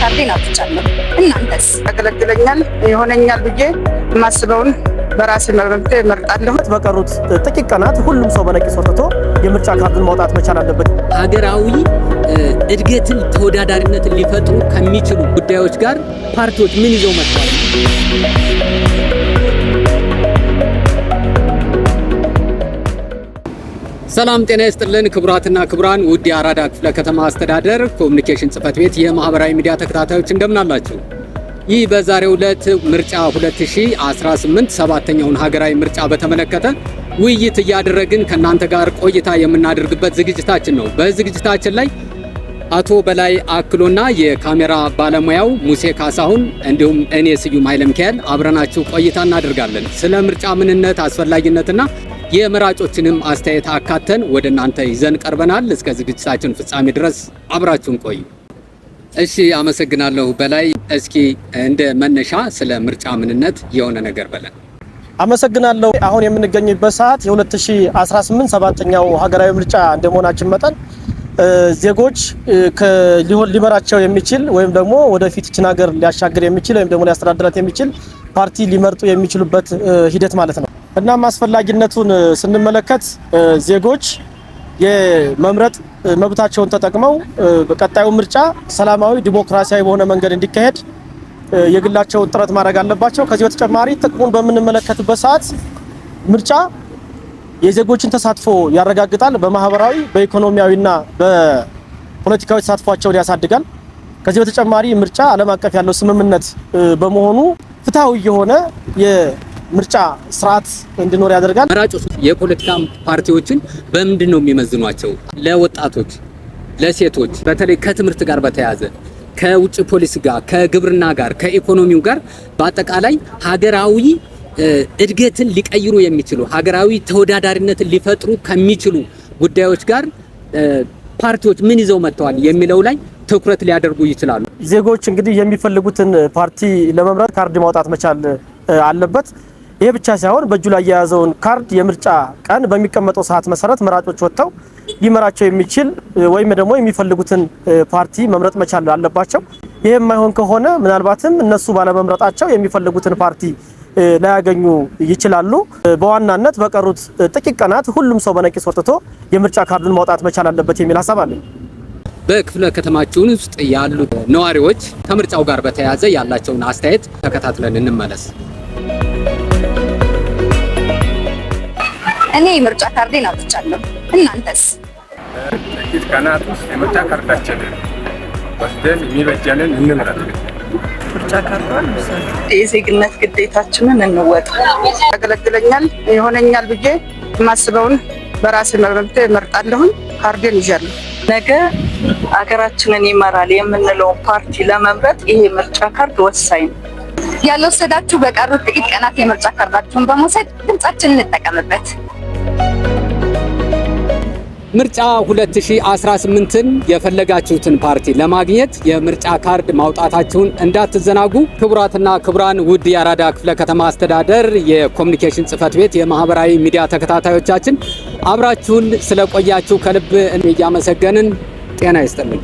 ካርዴን አውጥቻለሁ። እናንተስ? ያገለግለኛል ይሆነኛል ብዬ የማስበውን በራሴ መብት እመርጣለሁ። በቀሩት ጥቂት ቀናት ሁሉም ሰው በነቂስ ወጥቶ የምርጫ ካርዱን ማውጣት መቻል አለበት። ሀገራዊ እድገትን ተወዳዳሪነትን ሊፈጥሩ ከሚችሉ ጉዳዮች ጋር ፓርቲዎች ምን ይዘው መጥተዋል? ሰላም ጤና ይስጥልን ክቡራትና ክቡራን ውድ የአራዳ ክፍለ ከተማ አስተዳደር ኮሙኒኬሽን ጽህፈት ቤት የማህበራዊ ሚዲያ ተከታታዮች እንደምን አላችሁ? ይህ በዛሬው ዕለት ምርጫ 2018 ሰባተኛውን ሀገራዊ ምርጫ በተመለከተ ውይይት እያደረግን ከናንተ ጋር ቆይታ የምናደርግበት ዝግጅታችን ነው። በዝግጅታችን ላይ አቶ በላይ አክሎና የካሜራ ባለሙያው ሙሴ ካሳሁን እንዲሁም እኔ ስዩም ኃይለ ሚካኤል አብረናችሁ ቆይታ እናደርጋለን። ስለ ምርጫ ምንነት አስፈላጊነትና የመራጮችንም አስተያየት አካተን ወደ እናንተ ይዘን ቀርበናል። እስከ ዝግጅታችን ፍጻሜ ድረስ አብራችሁን ቆዩ። እሺ፣ አመሰግናለሁ። በላይ እስኪ እንደ መነሻ ስለ ምርጫ ምንነት የሆነ ነገር በለን። አመሰግናለሁ። አሁን የምንገኝበት ሰዓት የ2018 ሰባተኛው ሀገራዊ ምርጫ እንደመሆናችን መጠን ዜጎች ሊመራቸው የሚችል ወይም ደግሞ ወደፊት ይችን ሀገር ሊያሻግር የሚችል ወይም ደግሞ ሊያስተዳድራት የሚችል ፓርቲ ሊመርጡ የሚችሉበት ሂደት ማለት ነው። እናም አስፈላጊነቱን ስንመለከት ዜጎች የመምረጥ መብታቸውን ተጠቅመው በቀጣዩ ምርጫ ሰላማዊ ዲሞክራሲያዊ በሆነ መንገድ እንዲካሄድ የግላቸውን ጥረት ማድረግ አለባቸው። ከዚህ በተጨማሪ ጥቅሙን በምንመለከትበት ሰዓት ምርጫ የዜጎችን ተሳትፎ ያረጋግጣል። በማህበራዊ በኢኮኖሚያዊና በፖለቲካዊ ተሳትፏቸውን ያሳድጋል። ከዚህ በተጨማሪ ምርጫ ዓለም አቀፍ ያለው ስምምነት በመሆኑ ፍትሃዊ የሆነ የምርጫ ስርዓት እንዲኖር ያደርጋል። መራጮች የፖለቲካ ፓርቲዎችን በምንድን ነው የሚመዝኗቸው? ለወጣቶች፣ ለሴቶች በተለይ ከትምህርት ጋር በተያያዘ ከውጭ ፖሊሲ ጋር፣ ከግብርና ጋር፣ ከኢኮኖሚው ጋር በአጠቃላይ ሀገራዊ እድገትን ሊቀይሩ የሚችሉ ሀገራዊ ተወዳዳሪነትን ሊፈጥሩ ከሚችሉ ጉዳዮች ጋር ፓርቲዎች ምን ይዘው መጥተዋል የሚለው ላይ ትኩረት ሊያደርጉ ይችላሉ። ዜጎች እንግዲህ የሚፈልጉትን ፓርቲ ለመምረጥ ካርድ ማውጣት መቻል አለበት። ይሄ ብቻ ሳይሆን በእጁ ላይ የያዘውን ካርድ የምርጫ ቀን በሚቀመጠው ሰዓት መሰረት መራጮች ወጥተው ሊመራቸው የሚችል ወይም ደግሞ የሚፈልጉትን ፓርቲ መምረጥ መቻል አለባቸው። ይሄ የማይሆን ከሆነ ምናልባትም እነሱ ባለመምረጣቸው የሚፈልጉትን ፓርቲ ላያገኙ ይችላሉ። በዋናነት በቀሩት ጥቂት ቀናት ሁሉም ሰው በነቂስ ወጥቶ የምርጫ ካርዱን ማውጣት መቻል አለበት የሚል ሀሳብ አለ። በክፍለ ከተማችን ውስጥ ያሉ ነዋሪዎች ከምርጫው ጋር በተያያዘ ያላቸውን አስተያየት ተከታትለን እንመለስ። እኔ የምርጫ ካርዴን አውጥቻለሁ። እናንተስ? ጥቂት ቀናት ውስጥ የምርጫ ካርዳችንን ወስደን የሚበጀንን እንምረጥ። ምርጫ ካርዷን የዜግነት ግዴታችንን እንወጣ። ያገለግለኛል ይሆነኛል ብዬ የማስበውን በራሴ መብት እመርጣለሁ። ካርዴን ይዣለሁ። ነገ አገራችንን ይመራል የምንለውን ፓርቲ ለመምረጥ ይሄ ምርጫ ካርድ ወሳኝ ነው። ያልወሰዳችሁ በቀሩት ጥቂት ቀናት የምርጫ ካርዳችሁን በመውሰድ ድምጻችንን እንጠቀምበት። ምርጫ 2018ን የፈለጋችሁትን ፓርቲ ለማግኘት የምርጫ ካርድ ማውጣታችሁን እንዳትዘናጉ። ክቡራትና ክቡራን ውድ የአራዳ ክፍለ ከተማ አስተዳደር የኮሙኒኬሽን ጽህፈት ቤት የማህበራዊ ሚዲያ ተከታታዮቻችን አብራችሁን ስለቆያችሁ ከልብ እያመሰገንን ጤና ይስጥልን።